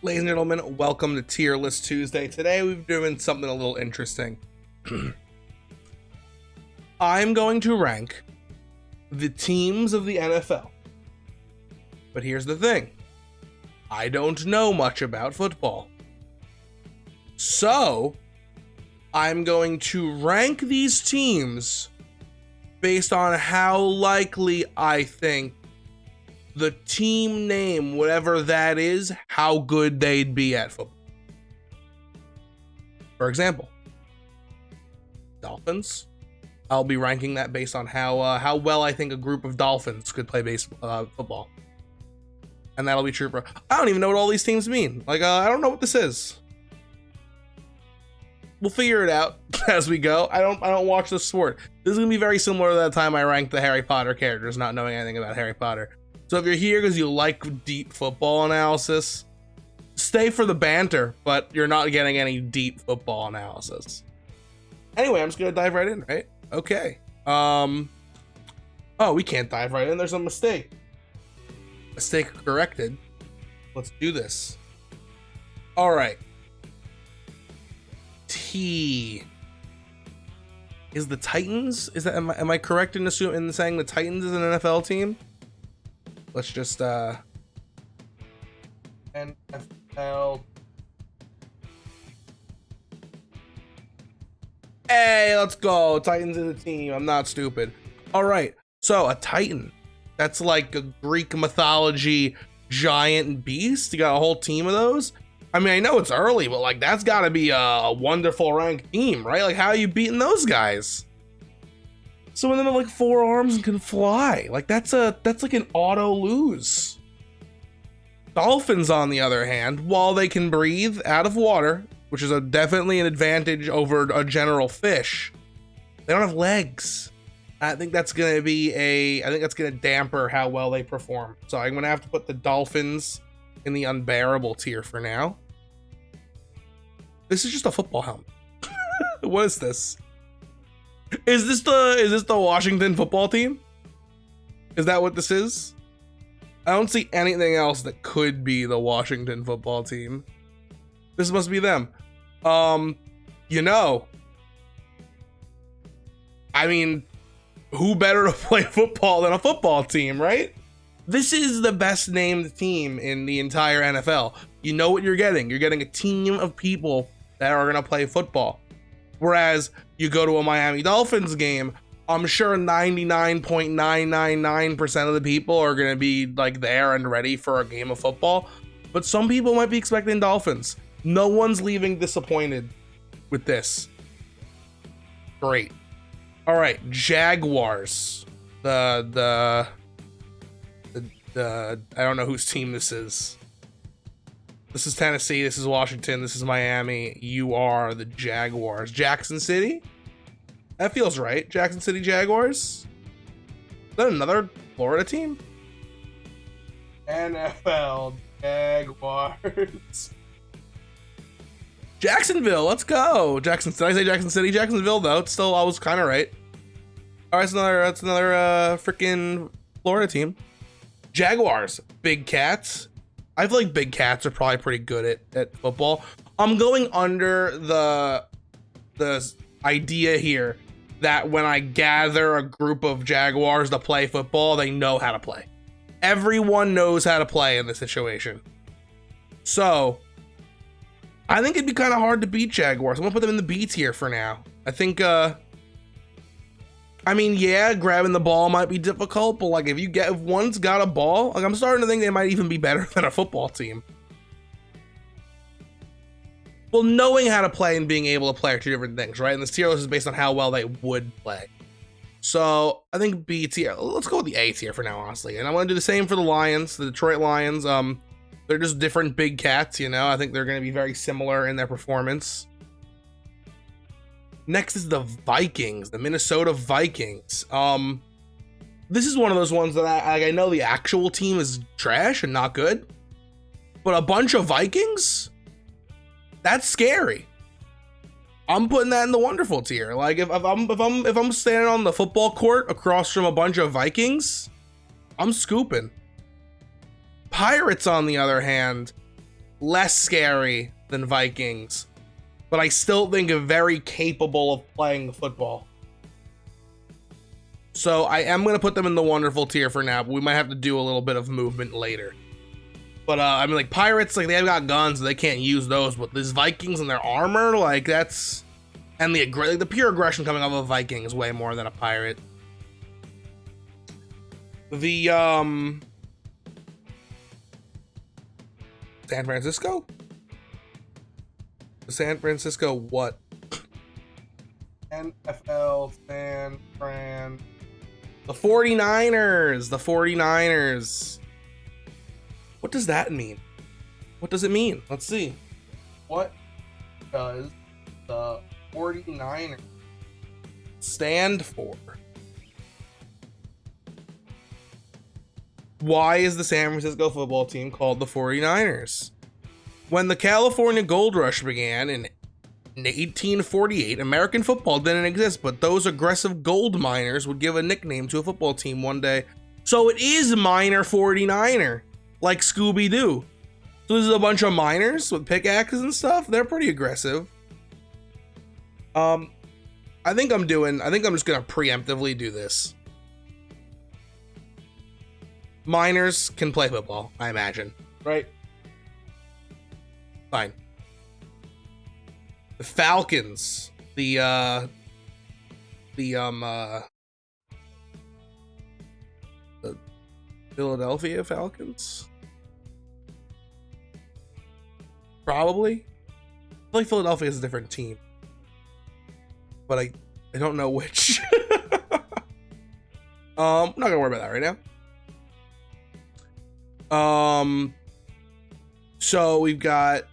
Ladies and gentlemen, welcome to Tier List Tuesday. Today we've doing something a little interesting. I'm going to rank the teams of the NFL. But here's the thing. I don't know much about football. So, I'm going to rank these teams based on how likely I think the team name, whatever that is, how good they'd be at football. For example, Dolphins. I'll be ranking that based on how well I think a group of Dolphins could play football. And that'll be true for... I don't even know what all these teams mean. I don't know what this is. We'll figure it out as we go. I don't watch the sport. This is gonna be very similar to that time I ranked the Harry Potter characters, not knowing anything about Harry Potter. So if you're here because you like deep football analysis, stay for the banter, but you're not getting any deep football analysis. Anyway, I'm just gonna dive right in, right? Okay. Oh, we can't dive right in. There's a mistake. Mistake corrected. Let's do this. All right. T is the Titans. Is that am I correct in saying the Titans is an NFL team? Let's just NFL. Hey, let's go. Titans is a team. I'm not stupid. All right. So a Titan. That's like a Greek mythology giant beast. You got a whole team of those. I mean, I know it's early, but that's got to be a wonderful ranked team, right? How are you beating those guys? Some of them have 4 arms and can fly. That's like an auto lose. Dolphins, on the other hand, while they can breathe out of water, which is definitely an advantage over a general fish, they don't have legs. I think that's gonna damper how well they perform. So I'm gonna have to put the Dolphins in the unbearable tier for now. This is just a football helmet. What is this? Is this the Washington football team? Is that what this is? I don't see anything else that could be the Washington football team. This must be them. I mean, who better to play football than a football team, right? This is the best named team in the entire NFL. You know what you're getting. You're getting a team of people that are going to play football. Whereas you go to a Miami Dolphins game, I'm sure 99.999% of the people are going to be there and ready for a game of football. But some people might be expecting Dolphins. No one's leaving disappointed with this. Great. All right, Jaguars. The I don't know whose team this is. This is Tennessee, this is Washington, this is Miami. You are the Jaguars. Jackson City? That feels right. Jackson City Jaguars? Is that another Florida team? NFL Jaguars. Jacksonville, let's go. Did I say Jackson City? Jacksonville, though. It's still, I was kind of right. All right, that's another freaking Florida team. Jaguars, Big Cats. I feel like Big Cats are probably pretty good at football. I'm going under the idea here that when I gather a group of Jaguars to play football, they know how to play. Everyone knows how to play in this situation. So, I think it'd be kind of hard to beat Jaguars. I'm gonna put them in the B tier for now. I think, grabbing the ball might be difficult, but if one's got a ball, I'm starting to think they might even be better than a football team. Well, knowing how to play and being able to play are two different things, right? And this tier list is based on how well they would play. So I think B tier. Let's go with the A tier for now, honestly. And I want to do the same for the Lions, the Detroit Lions. They're just different big cats, I think they're going to be very similar in their performance. Next is the Vikings, the Minnesota Vikings. This is one of those ones that I know the actual team is trash and not good, but a bunch of Vikings? That's scary. I'm putting that in the wonderful tier. If I'm standing on the football court across from a bunch of Vikings, I'm scooping. Pirates, on the other hand, less scary than Vikings, but I still think very capable of playing football. So I am going to put them in the wonderful tier for now, but we might have to do a little bit of movement later. But I mean, like, Pirates, like, they've got guns, they can't use those, but these Vikings and their armor, like, that's... And the pure aggression coming off of Vikings way more than a Pirate. The, San Francisco? San Francisco what? NFL San Fran. The 49ers! The 49ers. What does that mean? What does it mean? Let's see. What does the 49ers stand for? Why is the San Francisco football team called the 49ers? When the California Gold Rush began in 1848, American football didn't exist, but those aggressive gold miners would give a nickname to a football team one day. So it is Miner 49er, like Scooby-Doo. So this is a bunch of miners with pickaxes and stuff. They're pretty aggressive. I think I'm just gonna preemptively do this. Miners can play football, I imagine, right? Fine. The Falcons, the Philadelphia Falcons, probably. I feel like Philadelphia is a different team, but I don't know which. I'm not gonna worry about that right now. So we've got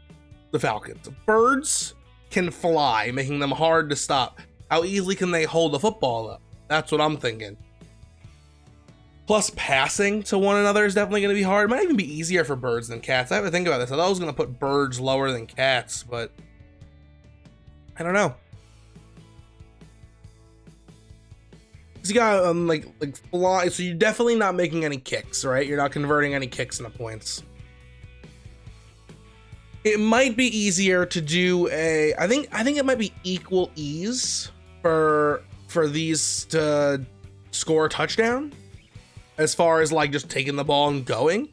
the Falcons. Birds can fly, making them hard to stop. How easily can they hold the football up? That's what I'm thinking. Plus, passing to one another is definitely going to be hard. It might even be easier for birds than cats. I have to think about this. I thought I was going to put birds lower than cats, but I don't know. You got like fly, so you're definitely not making any kicks, right? You're not converting any kicks into points. It might be easier to do I think it might be equal ease for these to score a touchdown, as far as like just taking the ball and going.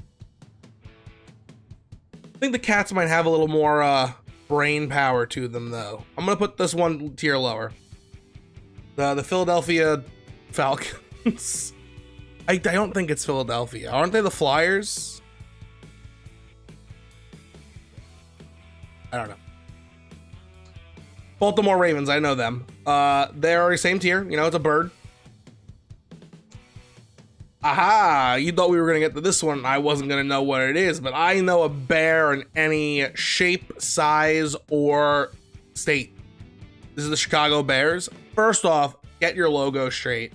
I think the cats might have a little more brain power to them, though. I'm gonna put this one tier lower. The Philadelphia Falcons. I don't think it's Philadelphia. Aren't they the Flyers? I don't know. Baltimore Ravens, I know them. They're already same tier. You know, it's a bird. Aha! You thought we were gonna get to this one. I wasn't gonna know what it is, but I know a bear in any shape, size, or state. This is the Chicago Bears. First off, get your logo straight.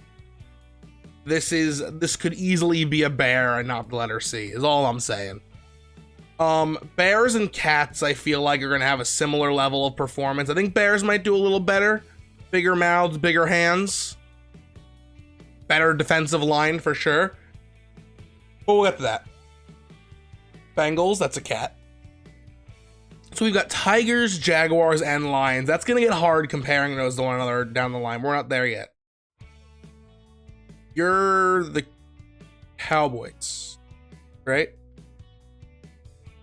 This could easily be a bear and not the letter C, is all I'm saying. Bears and cats, I feel like, are gonna have a similar level of performance. I think bears might do a little better. Bigger mouths, bigger hands. Better defensive line for sure. But we'll get to that. Bengals, that's a cat. So we've got Tigers, Jaguars, and Lions. That's gonna get hard comparing those to one another down the line. We're not there yet. You're the Cowboys, right?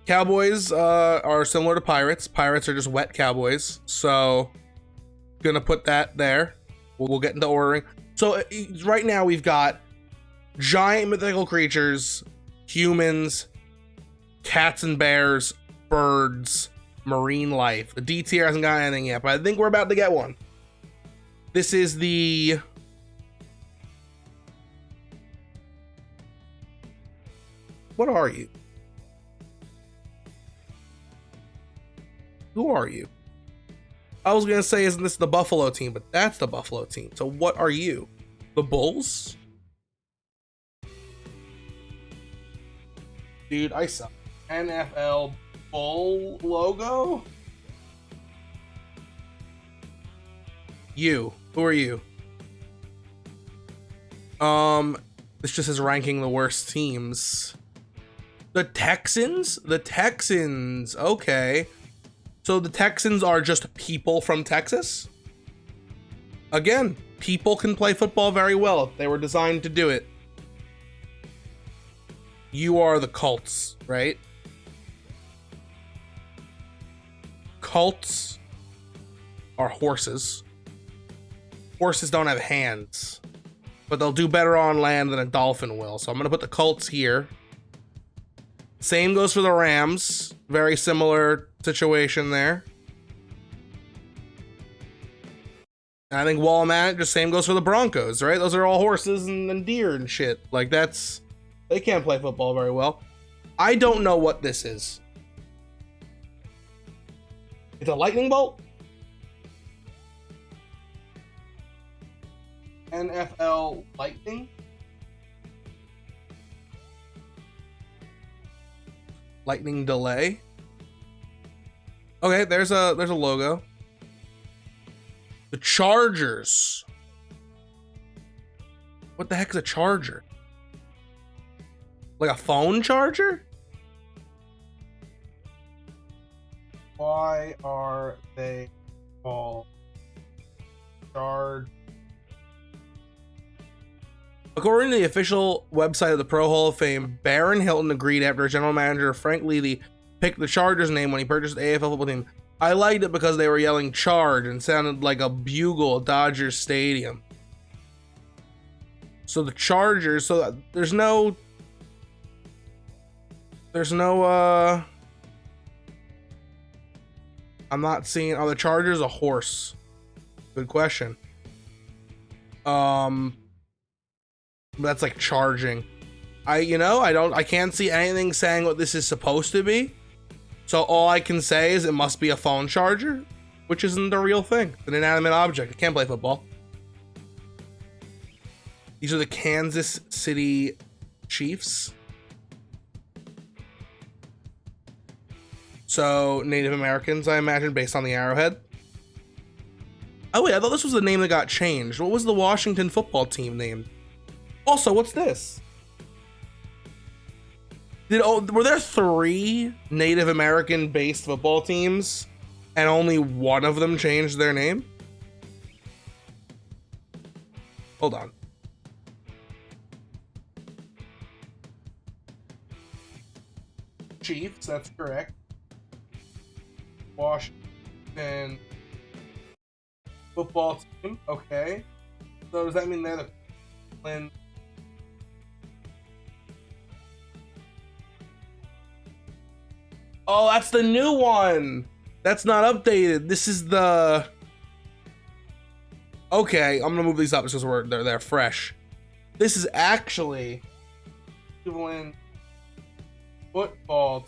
Cowboys are similar to Pirates. Pirates are just wet Cowboys. So, gonna put that there. We'll get into ordering. So, right now we've got giant mythical creatures, humans, cats and bears, birds, marine life. The D tier hasn't got anything yet, but I think we're about to get one. This is the... What are you? Who are you? I was gonna say, isn't this the Buffalo team? But that's the Buffalo team. So what are you? The Bulls? Dude, I suck. NFL Bull logo? You. Who are you? This just is ranking the worst teams. The Texans? The Texans. Okay. So the Texans are just people from Texas? Again, people can play football very well. They were designed to do it. You are the Colts, right? Colts are horses. Horses don't have hands, but they'll do better on land than a dolphin will. So I'm going to put the Colts here. Same goes for the Rams. Very similar situation there. And I think while I'm at it, just same goes for the Broncos, right? Those are all horses and deer and shit. Like that's, they can't play football very well. I don't know what this is. It's a lightning bolt? NFL Lightning? Lightning delay. Okay, there's a logo. The Chargers. What the heck is a charger? Like a phone charger? Why are they called charge? According to the official website of the Pro Hall of Fame, Baron Hilton agreed after general manager Frank Levy picked the Chargers name when he purchased the AFL football team. I liked it because they were yelling charge and sounded like a bugle at Dodger Stadium. So the Chargers, so there's no I'm not seeing, are the Chargers a horse? Good question. That's like charging. I can't see anything saying what this is supposed to be. So all I can say is it must be a phone charger, which isn't a real thing. It's an inanimate object. It can't play football. These are the Kansas City Chiefs. So Native Americans, I imagine, based on the arrowhead. Oh wait, I thought this was the name that got changed. What was the Washington football team named? Also, what's this? Were there 3 Native American based football teams and only one of them changed their name? Hold on. Chiefs, that's correct. Washington football team, okay. So does that mean they're the Cleveland? Oh, that's the new one. That's not updated. This is the. Okay, I'm gonna move these up because they're fresh. This is actually Cleveland football.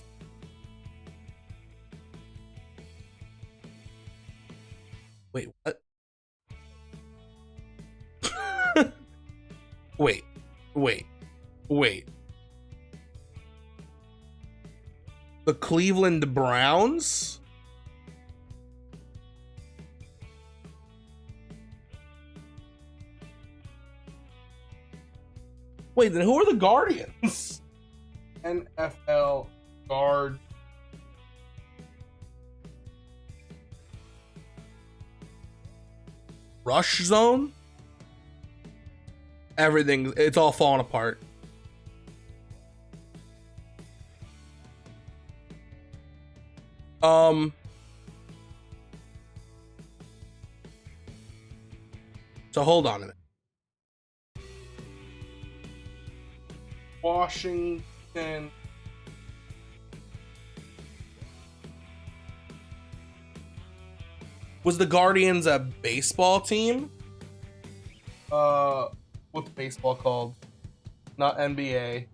Wait, what? Wait. The Cleveland Browns? Wait, then who are the Guardians? NFL Guard. Rush Zone? Everything, it's all falling apart. So hold on a minute. Washington. Was the Guardians a baseball team? What's baseball called? Not NBA.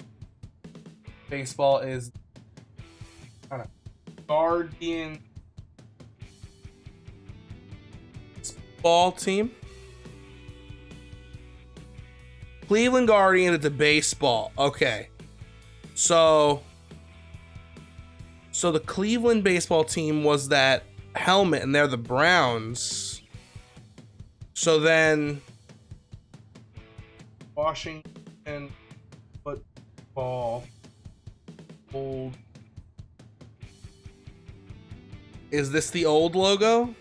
Baseball is kind of Guardian ball team. Cleveland Guardians, it's a baseball. Okay. So the Cleveland baseball team was that helmet and they're the Browns. So then Washington football Old. Is this the old logo?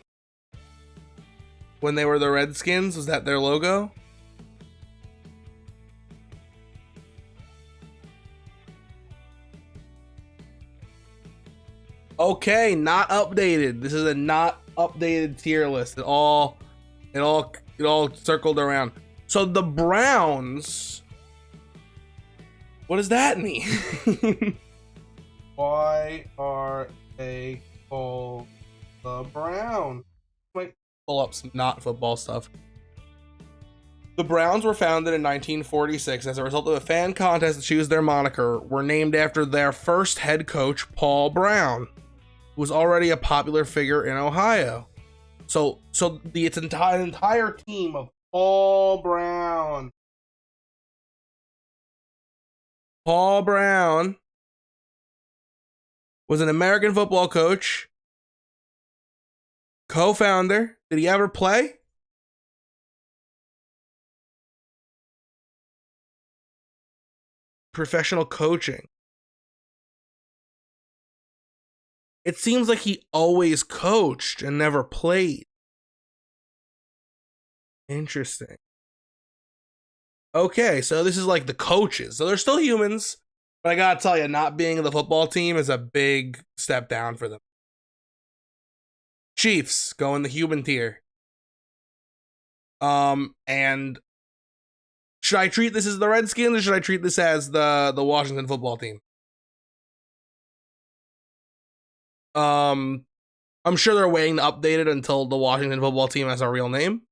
When they were the Redskins, was that their logo? Okay, not updated. This is a not updated tier list. It all circled around. So the Browns. What does that mean? Why are they called the Browns? Wait, pull up some not football stuff. The Browns were founded in 1946 as a result of a fan contest to choose their moniker. Were named after their first head coach, Paul Brown, who was already a popular figure in Ohio. So it's entire team of Paul Brown. Paul Brown was an American football coach, co-founder. Did he ever play? Professional coaching. It seems like he always coached and never played. Interesting. Okay, so this is like the coaches. So they're still humans, but I gotta tell you, not being the football team is a big step down for them. Chiefs go in the human tier. And should I treat this as the Redskins or should I treat this as the Washington football team? I'm sure they're waiting to update it until the Washington football team has a real name.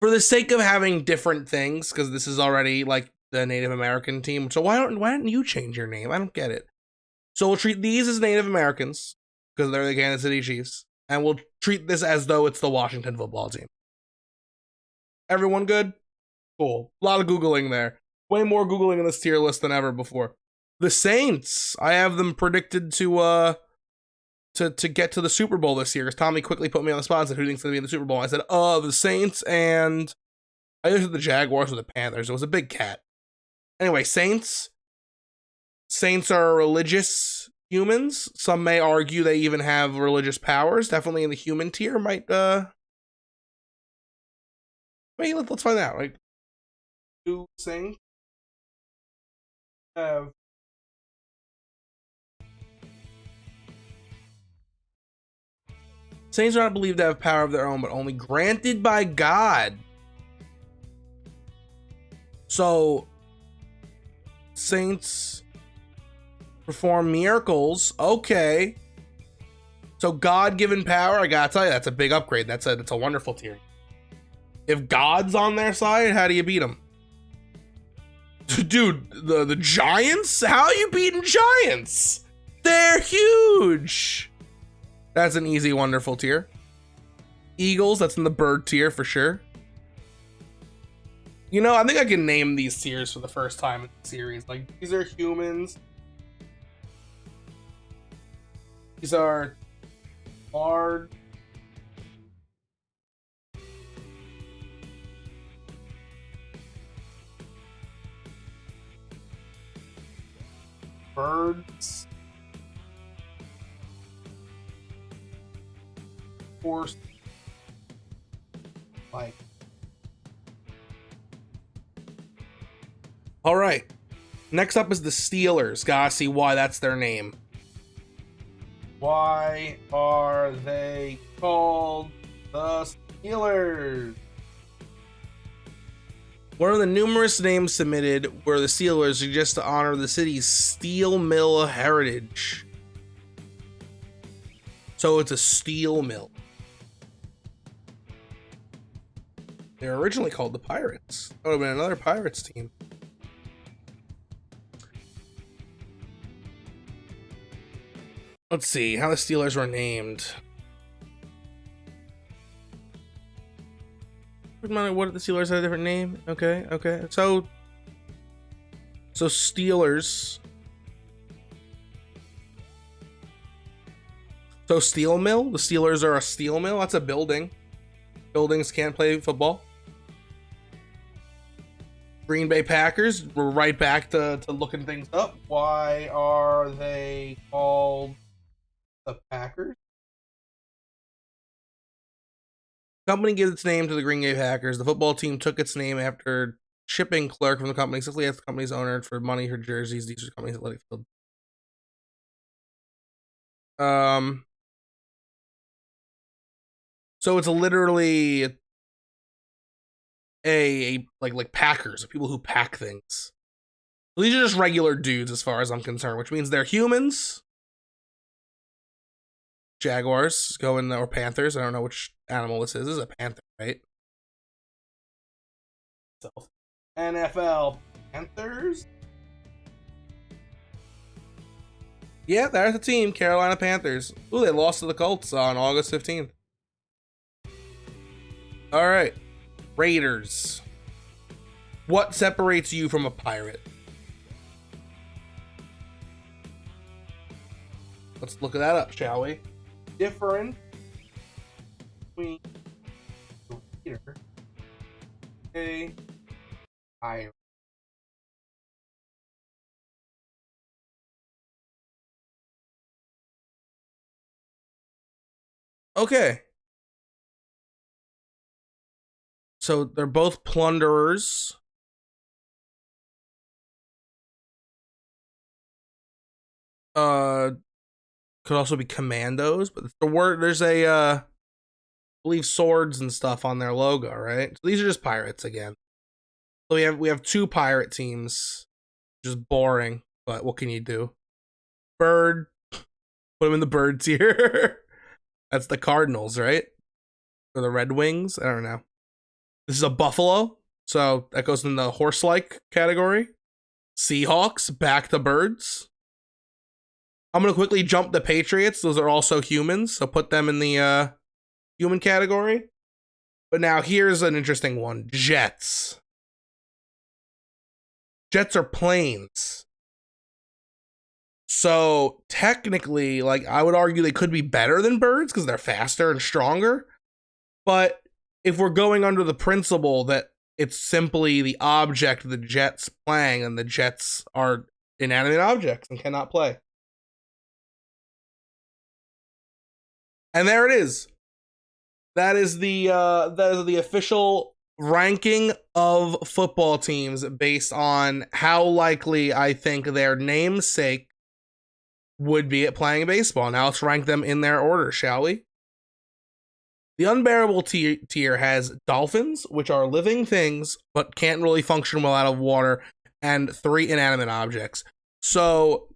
For the sake of having different things, because this is already like the Native American team. So why don't you change your name? I don't get it. So we'll treat these as Native Americans because they're the Kansas City Chiefs, and we'll treat this as though it's the Washington football team. Everyone good? Cool. A lot of Googling there. Way more Googling in this tier list than ever before. The Saints, I have them predicted to get to the Super Bowl this year. Because Tommy quickly put me on the spot and said, who thinks going to be in the Super Bowl? I said, the Saints, and I either said the Jaguars or the Panthers. It was a big cat. Anyway, Saints. Saints are religious humans. Some may argue they even have religious powers. Definitely in the human tier. Wait, let's find out. Like, do Saints have Saints are not believed to have power of their own, but only granted by God. So, Saints perform miracles. Okay. So, God-given power, I gotta tell you, that's a big upgrade. That's a wonderful tier. If God's on their side, how do you beat them? Dude, the Giants? How are you beating Giants? They're huge. That's an easy, wonderful tier. Eagles, that's in the bird tier for sure. You know, I think I can name these tiers for the first time in the series. Like, these are humans. These are large. Birds. Horse. Like. All right. Next up is the Steelers. Gotta see why that's their name. Why are they called the Steelers? One of the numerous names submitted were the Steelers, suggest to honor the city's steel mill heritage. So it's a steel mill. They were originally called the Pirates. That would have been another Pirates team. Let's see how the Steelers were named. What, the Steelers had a different name? Okay. So Steelers. So steel mill? The Steelers are a steel mill? That's a building. Buildings can't play football. Green Bay Packers. We're right back to looking things up. Why are they called the Packers? The company gives its name to the Green Bay Packers. The football team took its name after shipping clerk from the company simply asked the company's owner for money for jerseys. These are companies athletic field. So it's literally a like packers, people who pack things. So these are just regular dudes as far as I'm concerned, which means they're humans. Jaguars going or Panthers. I don't know which animal this is. This is a panther, right? So NFL Panthers. Yeah, there's the team, Carolina Panthers. Ooh, they lost to the Colts on August 15th. All right, Raiders. What separates you from a pirate? Let's look that up, shall we? Different between the Raider and a pirate. Okay. So they're both plunderers. Could also be commandos, but the word there's a I believe swords and stuff on their logo, right? So these are just pirates again. So we have two pirate teams. Just boring, but what can you do? Bird, put them in the bird tier. That's the Cardinals, right? Or the Red Wings? I don't know. This is a buffalo, so that goes in the horse-like category. Seahawks, back to birds. I'm going to quickly jump the Patriots. Those are also humans, so put them in the human category. But now here's an interesting one. Jets. Jets are planes. So technically, like, I would argue they could be better than birds because they're faster and stronger. But if we're going under the principle that it's simply the object the Jets playing, and the Jets are inanimate objects and cannot play. And there it is. That is the official ranking of football teams based on how likely I think their namesake would be at playing baseball. Now let's rank them in their order, shall we? The unbearable tier has Dolphins, which are living things but can't really function well out of water, and 3 inanimate objects. So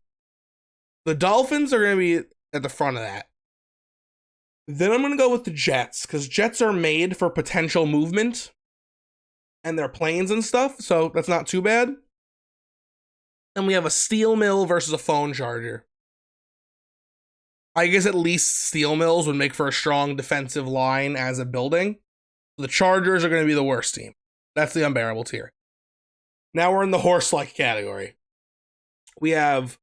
the Dolphins are going to be at the front of that. Then I'm going to go with the Jets, because Jets are made for potential movement, and they're planes and stuff, so that's not too bad. And we have a steel mill versus a phone charger. I guess at least steel mills would make for a strong defensive line as a building. The Chargers are going to be the worst team. That's the unbearable tier. Now we're in the horse-like category. We have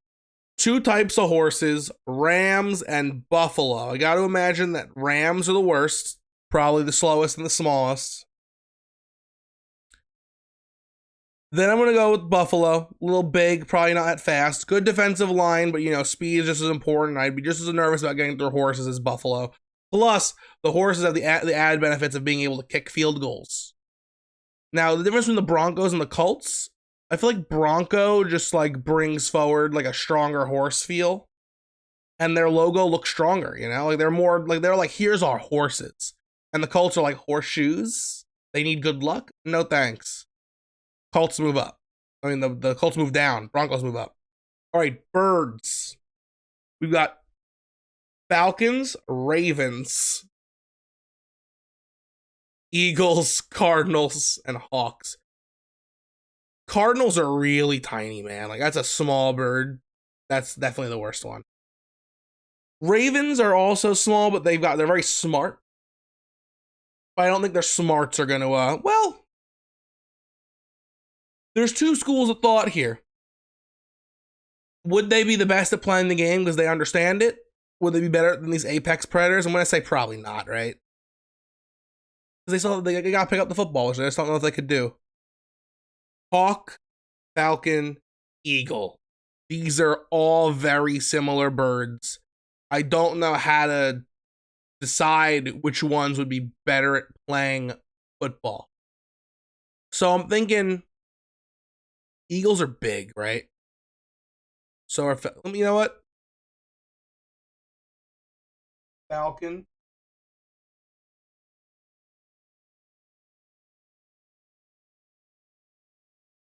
2 types of horses, Rams and Buffalo. I got to imagine that Rams are the worst, probably the slowest and the smallest. Then I'm going to go with Buffalo. A little big, probably not that fast. Good defensive line, but, speed is just as important. I'd be just as nervous about getting through horses as Buffalo. Plus, the horses have the added benefits of being able to kick field goals. Now, the difference between the Broncos and the Colts, I feel like Bronco just, brings forward, a stronger horse feel. And their logo looks stronger, they're more, they're like, here's our horses. And the Colts are like horseshoes. They need good luck. No thanks. Colts move up. I mean, the Colts move down. Broncos move up. All right, birds. We've got Falcons, Ravens, Eagles, Cardinals, and Hawks. Cardinals are really tiny, man. That's a small bird. That's definitely the worst one. Ravens are also small, but they're very smart. But I don't think their smarts are gonna, there's 2 schools of thought here. Would they be the best at playing the game because they understand it? Would they be better than these apex predators? I'm going to say probably not, right? Because they got to pick up the football, which I just don't know if they could do. Hawk, Falcon, Eagle. These are all very similar birds. I don't know how to decide which ones would be better at playing football. So I'm thinking Eagles are big, right? So you know what? Falcon.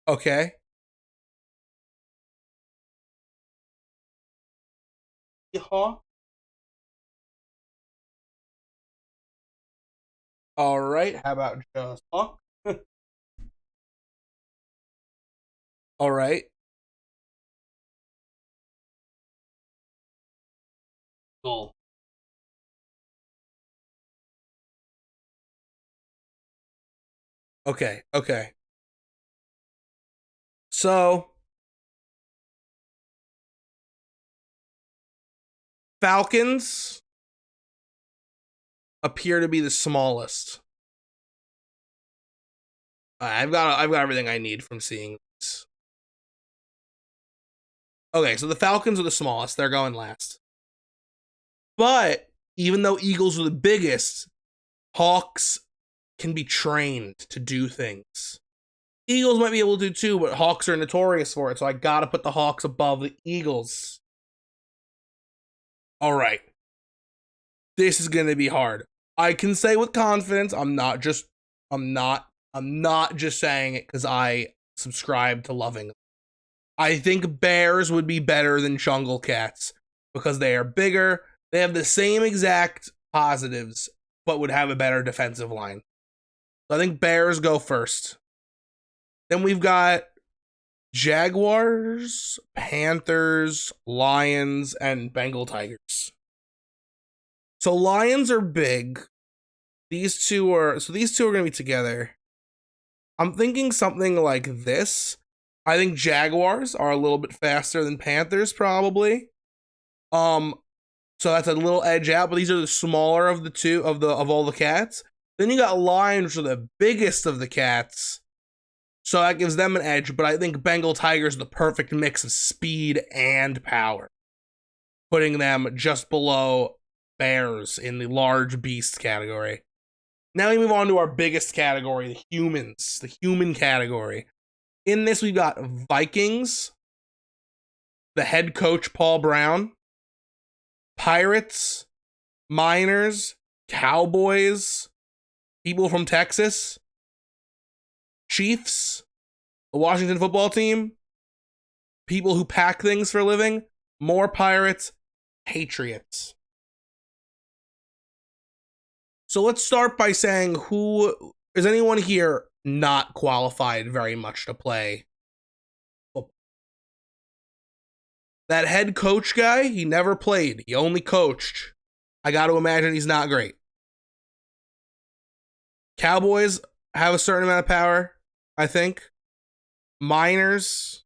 Okay. Hawk. All right. How about just Hawk? All right. Cool. Okay. Okay. So Falcons appear to be the smallest. I've got everything I need from seeing this. Okay, so the Falcons are the smallest. They're going last. But even though Eagles are the biggest, Hawks can be trained to do things. Eagles might be able to do too, but Hawks are notorious for it, so I gotta put the Hawks above the Eagles. All right. This is gonna be hard. I can say with confidence, I'm not just saying it because I subscribe to loving them. I think Bears would be better than Jungle Cats because they are bigger. They have the same exact positives, but would have a better defensive line. So I think Bears go first. Then we've got Jaguars, Panthers, Lions, and Bengal Tigers. So Lions are big. These two are going to be together. I'm thinking something like this. I think Jaguars are a little bit faster than Panthers, probably. So that's a little edge out, but these are the smaller of the two of all the cats. Then you got Lions, which are the biggest of the cats. So that gives them an edge, but I think Bengal Tigers are the perfect mix of speed and power, putting them just below Bears in the large beast category. Now we move on to our biggest category, the humans, the human category. In this, we've got Vikings, the head coach, Paul Brown, Pirates, Miners, Cowboys, people from Texas, Chiefs, the Washington football team, people who pack things for a living, more Pirates, Patriots. So let's start by saying who is anyone here not qualified very much to play football? That head coach guy, he never played. He only coached. I got to imagine he's not great. Cowboys have a certain amount of power, I think. Miners,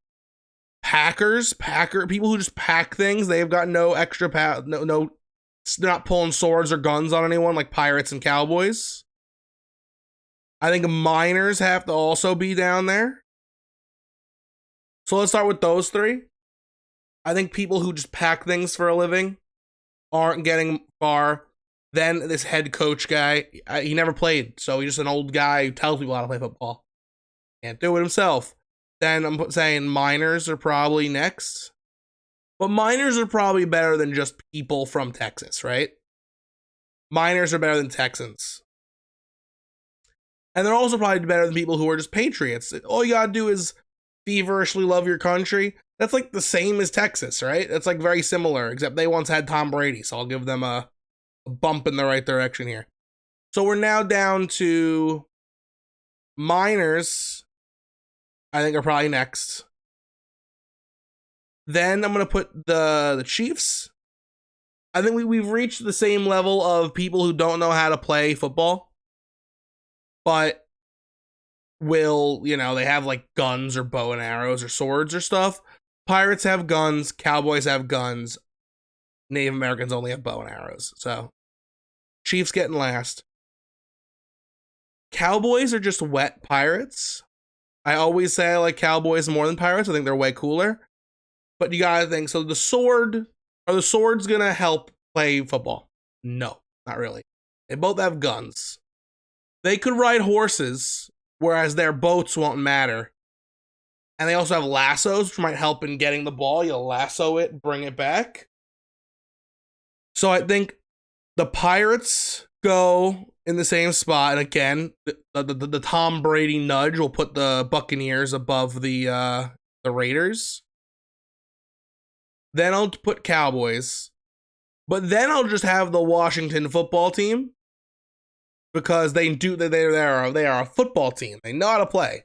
Packers, people who just pack things, they've got no extra power, no, they're not pulling swords or guns on anyone like Pirates and Cowboys. I think Miners have to also be down there. So let's start with those three. I think people who just pack things for a living aren't getting far. Then this head coach guy, he never played, so he's just an old guy who tells people how to play football. Can't do it himself. Then I'm saying Miners are probably next. But Miners are probably better than just people from Texas, right? Miners are better than Texans. And they're also probably better than people who are just patriots. All you gotta do is feverishly love your country. That's like the same as Texas, right? It's like very similar, except they once had Tom Brady, so I'll give them a bump in the right direction here. So we're now down to Miners, I think, are probably next. Then I'm going to put the Chiefs. I think we've reached the same level of people who don't know how to play football, but they have like guns or bow and arrows or swords or stuff. Pirates have guns, Cowboys have guns, Native Americans only have bow and arrows. So Chiefs getting last. Cowboys are just wet pirates. I always say I like Cowboys more than Pirates. I think they're way cooler. But you gotta think, so are the swords gonna help play football? No, not really. They both have guns. They could ride horses, whereas their boats won't matter. And they also have lassos, which might help in getting the ball. You'll lasso it, bring it back. So I think the Pirates go in the same spot. And again, the Tom Brady nudge will put the Buccaneers above the Raiders. Then I'll put Cowboys. But then I'll just have the Washington football team. Because they are a football team. They know how to play.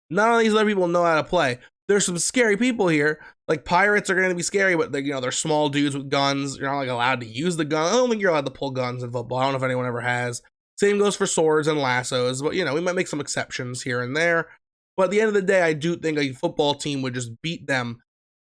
None of these other people know how to play. There's some scary people here. Like, Pirates are going to be scary, but they're small dudes with guns. You're not like allowed to use the gun. I don't think you're allowed to pull guns in football. I don't know if anyone ever has. Same goes for swords and lassos, but we might make some exceptions here and there. But at the end of the day, I do think a football team would just beat them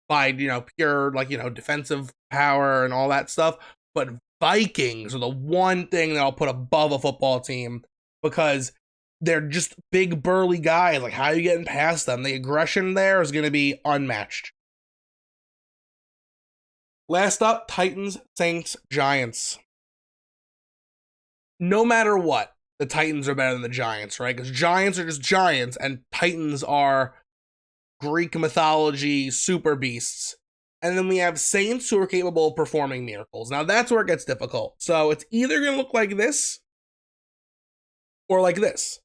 by pure defensive power and all that stuff. But Vikings are the one thing that I'll put above a football team because they're just big burly guys. Like, how are you getting past them? The aggression there is going to be unmatched. Last up, Titans, Saints, Giants. No matter what, the Titans are better than the Giants, right? Because Giants are just Giants, and Titans are Greek mythology super beasts. And then we have Saints who are capable of performing miracles. Now that's where it gets difficult. So it's either going to look like this or like this.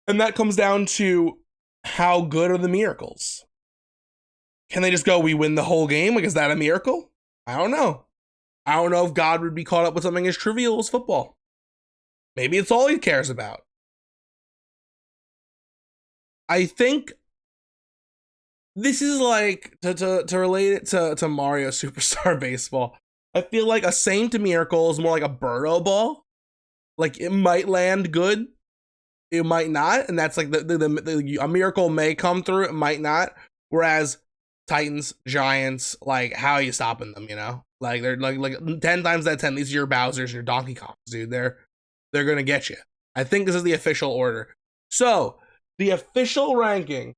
And that comes down to how good are the miracles? Can they just go, we win the whole game? Like, is that a miracle? I don't know. I don't know if God would be caught up with something as trivial as football. Maybe it's all he cares about. I think this is like, to relate it to Mario Superstar Baseball, I feel like a Saint Miracle is more like a Birdo ball. Like, it might land good, it might not, and that's like a miracle may come through, it might not. Whereas Titans, Giants, like, how are you stopping them? Like, they're like 10 times out of 10. These are your Bowsers and your Donkey Kongs, dude. They're gonna get you. I think this is the official order. So the official ranking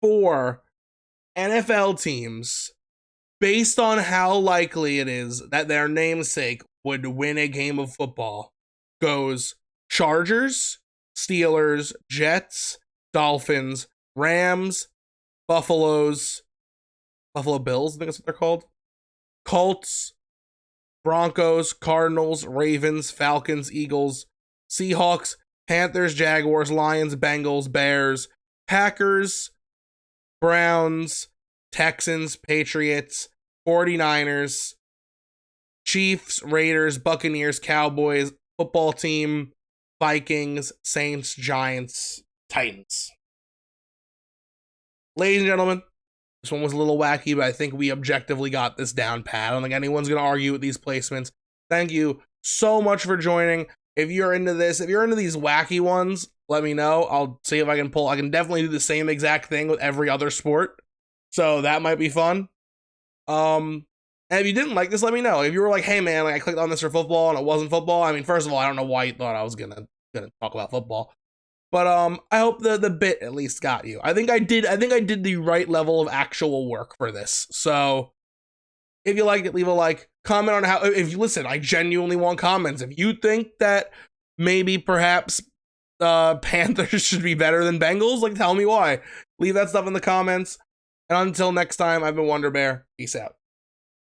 for NFL teams, based on how likely it is that their namesake would win a game of football, goes Chargers, Steelers, Jets, Dolphins, Rams, Buffalo Bills, I think that's what they're called, Colts, Broncos, Cardinals, Ravens, Falcons, Eagles, Seahawks, Panthers, Jaguars, Lions, Bengals, Bears, Packers, Browns, Texans, Patriots, 49ers, Chiefs, Raiders, Buccaneers, Cowboys, football team, Vikings, Saints, Giants, Titans. Ladies and gentlemen, this one was a little wacky, but I think we objectively got this down pat. I don't think anyone's going to argue with these placements. Thank you so much for joining. If you're into this, if you're into these wacky ones, let me know. I'll see if I can pull. I can definitely do the same exact thing with every other sport. So that might be fun. And if you didn't like this, let me know. If you were like, hey man, like I clicked on this for football and it wasn't football. I mean, first of all, I don't know why you thought I was gonna talk about football. But I hope the bit at least got you. I think I did the right level of actual work for this. So if you liked it, leave a like. Comment on how, if you listen, I genuinely want comments. If you think that maybe perhaps Panthers should be better than Bengals, like tell me why. Leave that stuff in the comments. And until next time, I've been Wonder Bear. Peace out.